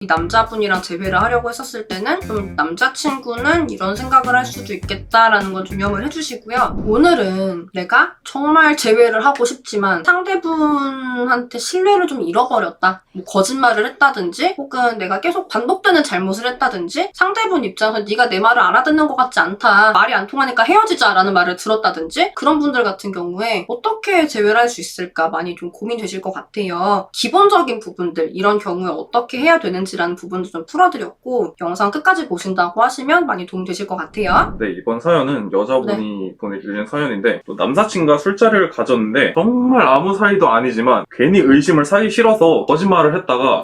이 남자분이랑 재회를 하려고 했었을 때는 좀 남자친구는 이런 생각을 할 수도 있겠다라는 건 좀 염을 해주시고요. 오늘은 내가 정말 재회를 하고 싶지만 상대분한테 신뢰를 좀 잃어버렸다. 뭐 거짓말을 했다든지 혹은 내가 계속 반복되는 잘못을 했다든지 상대분 입장에서 네가 내 말을 알아듣는 것 같지 않다. 말이 안 통하니까 헤어지자라는 말을 들었다든지 그런 분들 같은 경우에 어떻게 재회를 할 수 있을까 많이 좀 고민되실 것 같아요. 기본적인 부분들 이런 경우에 어떻게 해야 되는지라는 부분도 좀 풀어드렸고 영상 끝까지 보신다고 하시면 많이 도움되실 것 같아요. 네, 이번 사연은 여자분이 보내주신 사연인데 또 남사친과 술자리를 가졌는데 정말 아무 사이도 아니지만 괜히 의심을 사기 싫어서 거짓말을 했다가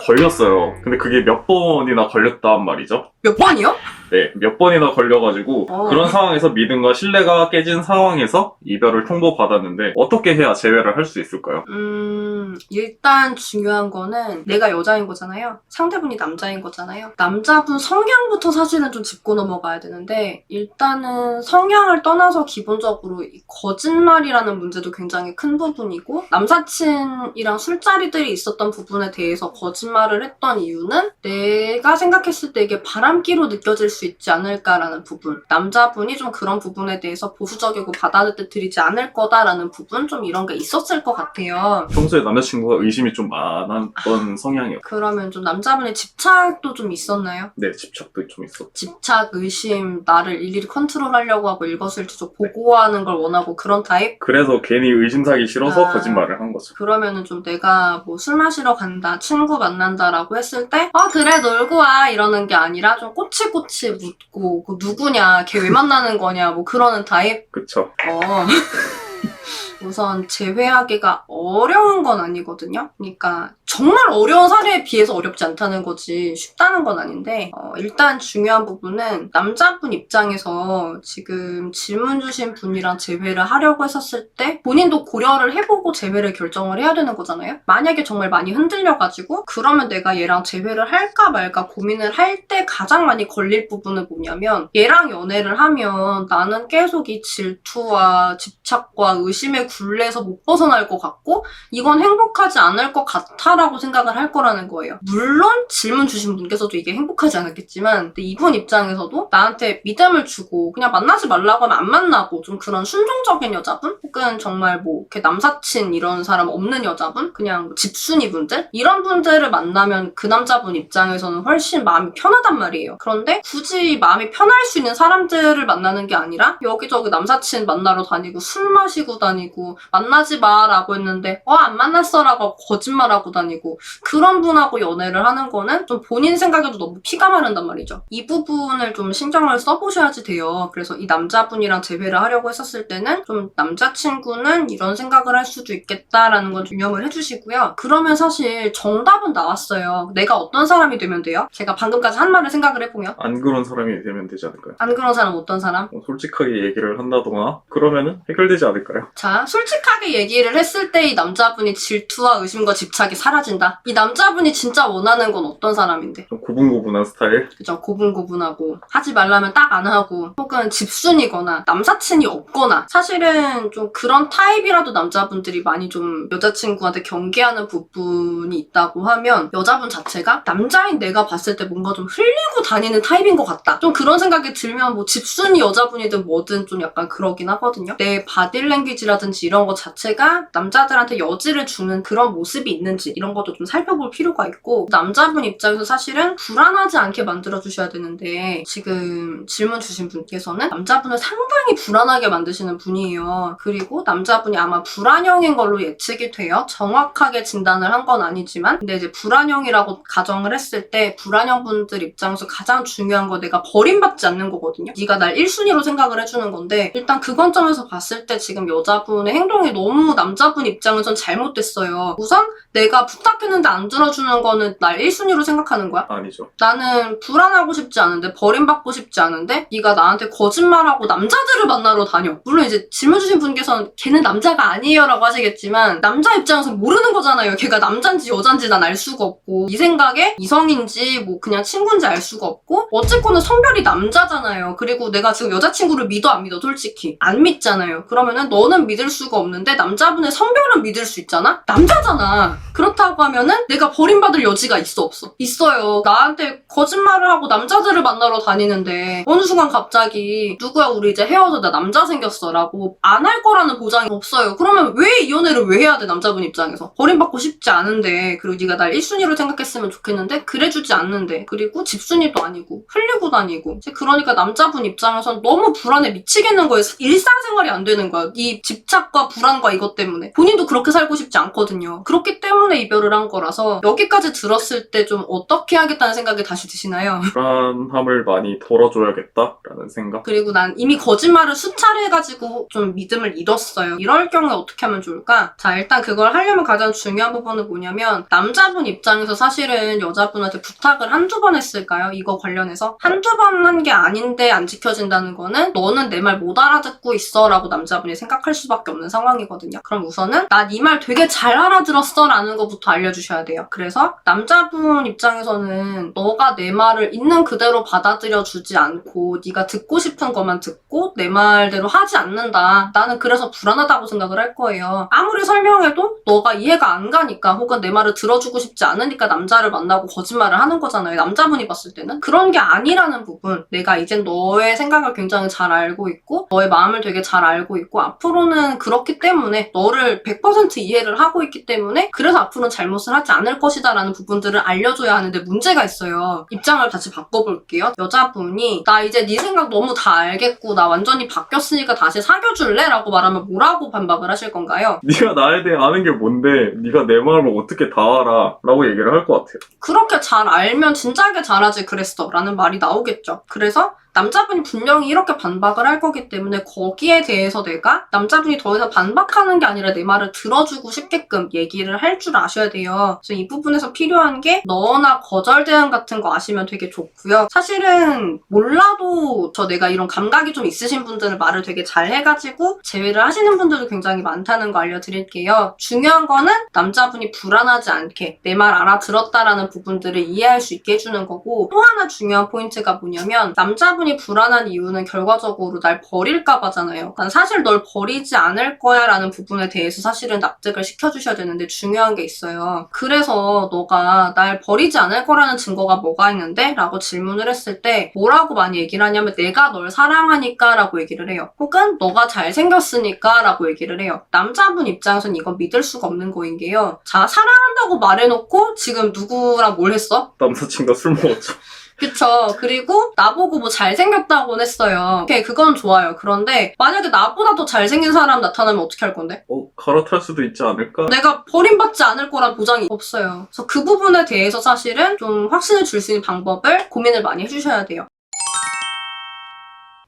걸렸어요. 근데 그게 몇 번이나 걸렸단 말이죠. 몇 번이요? 네, 몇 번이나 걸려가지고 그런 상황에서 믿음과 신뢰가 깨진 상황에서 이별을 통보받았는데 어떻게 해야 재회를 할 수 있을까요? 일단 중요한 거는 내가 여자인 거잖아요. 상대분이 남자인 거잖아요. 남자분 성향부터 사실은 좀 짚고 넘어가야 되는데 일단은 성향을 떠나서 기본적으로 이 거짓말이라는 문제도 굉장히 큰 부분이고 남사친이랑 술자리들이 있었던 부분에 대해서 거짓말을 했던 이유는 내가 생각했을 때 이게 바람기로 느껴질 수 있지 않을까라는 부분. 남자분이 좀 그런 부분에 대해서 보수적이고 받아들이지 않을 거다라는 부분 좀 이런 게 있었을 것 같아요. 평소에 남자친구가 의심이 좀 많았던 성향이요. 그러면 좀 남자분의 집착도 좀 있었나요? 네, 집착도 좀 있었죠. 집착, 의심, 나를 일일이 컨트롤하려고 하고 일거수일투족 보고하는 걸 원하고 그런 타입? 그래서 괜히 의심 사기 싫어서 거짓말을 한 거죠. 그러면은 좀 내가 뭐 술 마시러 간다, 친구 만난다라고 했을 때 그래 놀고 와 이러는 게 아니라 좀 꼬치꼬치 묻고 누구냐, 걔 왜 만나는 거냐 뭐 그러는 타입? 그쵸. 우선 재회하기가 어려운 건 아니거든요. 그러니까 정말 어려운 사례에 비해서 어렵지 않다는 거지 쉽다는 건 아닌데 일단 중요한 부분은 남자분 입장에서 지금 질문 주신 분이랑 재회를 하려고 했었을 때 본인도 고려를 해보고 재회를 결정을 해야 되는 거잖아요. 만약에 정말 많이 흔들려가지고 그러면 내가 얘랑 재회를 할까 말까 고민을 할 때 가장 많이 걸릴 부분은 뭐냐면 얘랑 연애를 하면 나는 계속 이 질투와 집착과 의심의 굴레에서 못 벗어날 것 같고 이건 행복하지 않을 것 같아라고 생각을 할 거라는 거예요. 물론 질문 주신 분께서도 이게 행복하지 않았겠지만 근데 이분 입장에서도 나한테 믿음을 주고 그냥 만나지 말라고 하면 안 만나고 좀 그런 순종적인 여자분? 혹은 정말 뭐 이렇게 남사친 이런 사람 없는 여자분? 그냥 뭐 집순이 분들? 이런 분들을 만나면 그 남자분 입장에서는 훨씬 마음이 편하단 말이에요. 그런데 굳이 마음이 편할 수 있는 사람들을 만나는 게 아니라 여기저기 남사친 만나러 다니고 술 마시고 다니고 만나지 마라고 했는데 안 만났어 라고 거짓말하고 다니고 그런 분하고 연애를 하는 거는 좀 본인 생각에도 너무 피가 마른단 말이죠. 이 부분을 좀 신경을 써보셔야지 돼요. 그래서 이 남자분이랑 재회를 하려고 했었을 때는 좀 남자친구는 이런 생각을 할 수도 있겠다라는 건 좀 염을 해주시고요. 그러면 사실 정답은 나왔어요. 내가 어떤 사람이 되면 돼요? 제가 방금까지 한 말을 생각을 해보면 안 그런 사람이 되면 되지 않을까요? 안 그런 사람 어떤 사람? 솔직하게 얘기를 한다거나 그러면은 해결되지 않을까요? 자, 솔직하게 얘기를 했을 때 이 남자분이 질투와 의심과 집착이 사라진다. 이 남자분이 진짜 원하는 건 어떤 사람인데? 좀 고분고분한 스타일? 그죠. 고분고분하고 하지 말라면 딱 안 하고 혹은 집순이거나 남사친이 없거나 사실은 좀 그런 타입이라도 남자분들이 많이 좀 여자친구한테 경계하는 부분이 있다고 하면 여자분 자체가 남자인 내가 봤을 때 뭔가 좀 흘리고 다니는 타입인 것 같다. 좀 그런 생각이 들면 뭐 집순이 여자분이든 뭐든 좀 약간 그러긴 하거든요. 내 바디랭귀지라든지 이런 거 자체가 남자들한테 여지를 주는 그런 모습이 있는지 이런 것도 좀 살펴볼 필요가 있고 남자분 입장에서 사실은 불안하지 않게 만들어주셔야 되는데 지금 질문 주신 분께서는 남자분을 상당히 불안하게 만드시는 분이에요. 그리고 남자분이 아마 불안형인 걸로 예측이 돼요. 정확하게 진단을 한 건 아니지만 근데 이제 불안형이라고 가정을 했을 때 불안형 분들 입장에서 가장 중요한 거 내가 버림받지 않는 거거든요. 네가 날 1순위로 생각을 해주는 건데 일단 그 관점에서 봤을 때 지금 여자분의 행동이 너무 남자분 입장에선 잘못됐어요. 우선 내가 부탁했는데 안 들어주는 거는 날 1순위로 생각하는 거야? 아니죠. 나는 불안하고 싶지 않은데 버림받고 싶지 않은데 네가 나한테 거짓말하고 남자들을 만나러 다녀. 물론 이제 질문 주신 분께서는 걔는 남자가 아니에요 라고 하시겠지만 남자 입장에서 모르는 거잖아요. 걔가 남잔지 여잔지 난 알 수가 없고 이 생각에 이성인지 뭐 그냥 친구인지 알 수가 없고 어쨌거나 성별이 남자잖아요. 그리고 내가 지금 여자친구를 믿어 안 믿어? 솔직히 안 믿잖아요. 그러면은 너는 믿을 수가 없는데 남자분의 성별은 믿을 수 있잖아? 남자잖아. 그렇다고 하면은 내가 버림받을 여지가 있어 없어? 있어요. 나한테 거짓말을 하고 남자들을 만나러 다니는데 어느 순간 갑자기 누구야 우리 이제 헤어져 나 남자 생겼어 라고 안 할 거라는 보장이 없어요. 그러면 왜 이 연애를 왜 해야 돼 남자분 입장에서? 버림받고 싶지 않은데 그리고 네가 날 1순위로 생각했으면 좋겠는데 그래주지 않는데 그리고 집순이도 아니고 흘리고 다니고 그러니까 남자분 입장에선 너무 불안해 미치겠는 거예요. 일상생활이 안 되는 거야. 이 집착과 불안과 이것 때문에 본인도 그렇게 살고 싶지 않거든요. 그렇기 때문에 이별을 한 거라서 여기까지 들었을 때 좀 어떻게 하겠다는 생각이 다시 드시나요? 불안함을 많이 덜어줘야겠다라는 생각. 그리고 난 이미 거짓말을 수차례 해가지고 좀 믿음을 잃었어요. 이럴 경우에 어떻게 하면 좋을까? 자, 일단 그걸 하려면 가장 중요한 부분은 뭐냐면 남자분 입장에서 사실은 여자분한테 부탁을 한두 번 했을까요? 이거 관련해서? 한두 번 한 게 아닌데 안 지켜진다는 거는 너는 내 말 못 알아듣고 있어 라고 남자분이 생각할 수밖에 없는 상황이거든요. 그럼 우선은 나 네 말 되게 잘 알아들었어 라는 거부터 알려주셔야 돼요. 그래서 남자분 입장에서는 너가 내 말을 있는 그대로 받아들여 주지 않고 네가 듣고 싶은 것만 듣고 내 말대로 하지 않는다. 나는 그래서 불안하다고 생각을 할 거예요. 아무리 설명해도 너가 이해가 안 가니까 혹은 내 말을 들어주고 싶지 않으니까 남자를 만나고 거짓말을 하는 거잖아요. 남자분이 봤을 때는. 그런 게 아니라는 부분. 내가 이젠 너의 생각을 굉장히 잘 알고 있고 너의 마음을 되게 잘 알고 있고 앞으로는 그렇기 때문에 너를 100% 이해를 하고 있기 때문에 그래서 앞으로는 잘못을 하지 않을 것이다 라는 부분들을 알려줘야 하는데 문제가 있어요. 입장을 다시 바꿔볼게요. 여자분이 나 이제 네 생각 너무 다 알겠고 나 완전히 바뀌었으니까 다시 사귀어줄래? 라고 말하면 뭐라고 반박을 하실 건가요? 네가 나에 대해 아는 게 뭔데 네가 내 마음을 어떻게 다 알아? 라고 얘기를 할 것 같아요. 그렇게 잘 알면 진작에 잘하지 그랬어 라는 말이 나오겠죠. 그래서 남자분이 분명히 이렇게 반박을 할 거기 때문에 거기에 대해서 내가 남자분이 더 이상 반박하는 게 아니라 내 말을 들어주고 싶게끔 얘기를 할 줄 아셔야 돼요. 그래서 이 부분에서 필요한 게 너나 거절 대응 같은 거 아시면 되게 좋고요. 사실은 몰라도 내가 이런 감각이 좀 있으신 분들은 말을 되게 잘 해가지고 제외를 하시는 분들도 굉장히 많다는 거 알려드릴게요. 중요한 거는 남자분이 불안하지 않게 내 말 알아들었다라는 부분들을 이해할 수 있게 해주는 거고 또 하나 중요한 포인트가 뭐냐면 남자분이 불안한 이유는 결과적으로 날 버릴까 봐잖아요. 난 사실 널 버리지 않을 거야 라는 부분에 대해서 사실은 납득을 시켜주셔야 되는데 중요한 게 있어요. 그래서 너가 날 버리지 않을 거라는 증거가 뭐가 있는데? 라고 질문을 했을 때 뭐라고 많이 얘기를 하냐면 내가 널 사랑하니까 라고 얘기를 해요. 혹은 너가 잘생겼으니까 라고 얘기를 해요. 남자분 입장에서는 이건 믿을 수가 없는 거인 게요. 자, 사랑한다고 말해놓고 지금 누구랑 뭘 했어? 남사친과 술 먹었죠. 그쵸. 그리고 나보고 뭐 잘생겼다고는 했어요. 오케이, 그건 좋아요. 그런데 만약에 나보다 더 잘생긴 사람 나타나면 어떻게 할 건데? 갈아탈 수도 있지 않을까? 내가 버림받지 않을 거란 보장이 없어요. 그래서 그 부분에 대해서 사실은 좀 확신을 줄 수 있는 방법을 고민을 많이 해주셔야 돼요.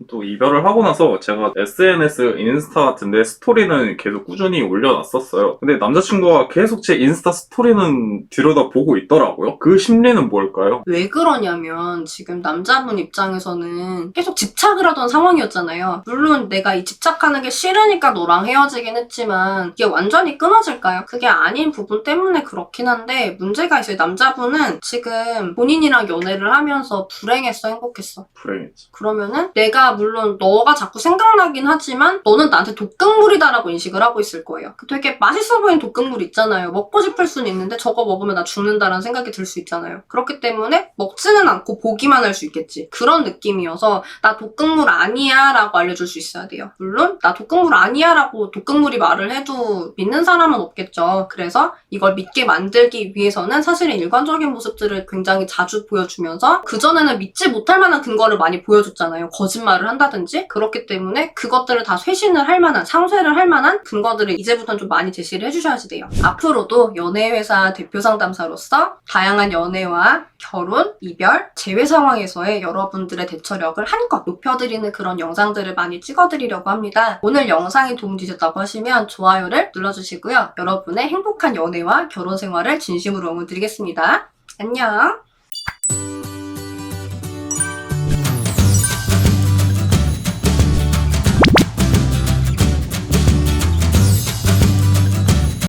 또 이별을 하고 나서 제가 SNS, 인스타 같은데 스토리는 계속 꾸준히 올려놨었어요. 근데 남자친구가 계속 제 인스타 스토리는 들여다보고 있더라고요. 그 심리는 뭘까요? 왜 그러냐면 지금 남자분 입장에서는 계속 집착을 하던 상황이었잖아요. 물론 내가 이 집착하는 게 싫으니까 너랑 헤어지긴 했지만 이게 완전히 끊어질까요? 그게 아닌 부분 때문에 그렇긴 한데 문제가 있어요. 남자분은 지금 본인이랑 연애를 하면서 불행했어, 행복했어? 불행했죠. 그러면은 내가 물론 너가 자꾸 생각나긴 하지만 너는 나한테 독극물이다라고 인식을 하고 있을 거예요. 되게 맛있어 보이는 독극물 있잖아요. 먹고 싶을 수는 있는데 저거 먹으면 나 죽는다라는 생각이 들 수 있잖아요. 그렇기 때문에 먹지는 않고 보기만 할 수 있겠지. 그런 느낌이어서 나 독극물 아니야 라고 알려줄 수 있어야 돼요. 물론 나 독극물 아니야 라고 독극물이 말을 해도 믿는 사람은 없겠죠. 그래서 이걸 믿게 만들기 위해서는 사실은 일관적인 모습들을 굉장히 자주 보여주면서 그전에는 믿지 못할 만한 근거를 많이 보여줬잖아요. 거짓말을 한다든지. 그렇기 때문에 그것들을 다 쇄신을 할 만한, 상쇄를 할 만한 근거들을 이제부터는 좀 많이 제시를 해주셔야지 돼요. 앞으로도 연애회사 대표 상담사로서 다양한 연애와 결혼, 이별, 재회 상황에서의 여러분들의 대처력을 한껏 높여드리는 그런 영상들을 많이 찍어드리려고 합니다. 오늘 영상이 도움되셨다고 하시면 좋아요를 눌러주시고요. 여러분의 행복한 연애와 결혼 생활을 진심으로 응원드리겠습니다. 안녕!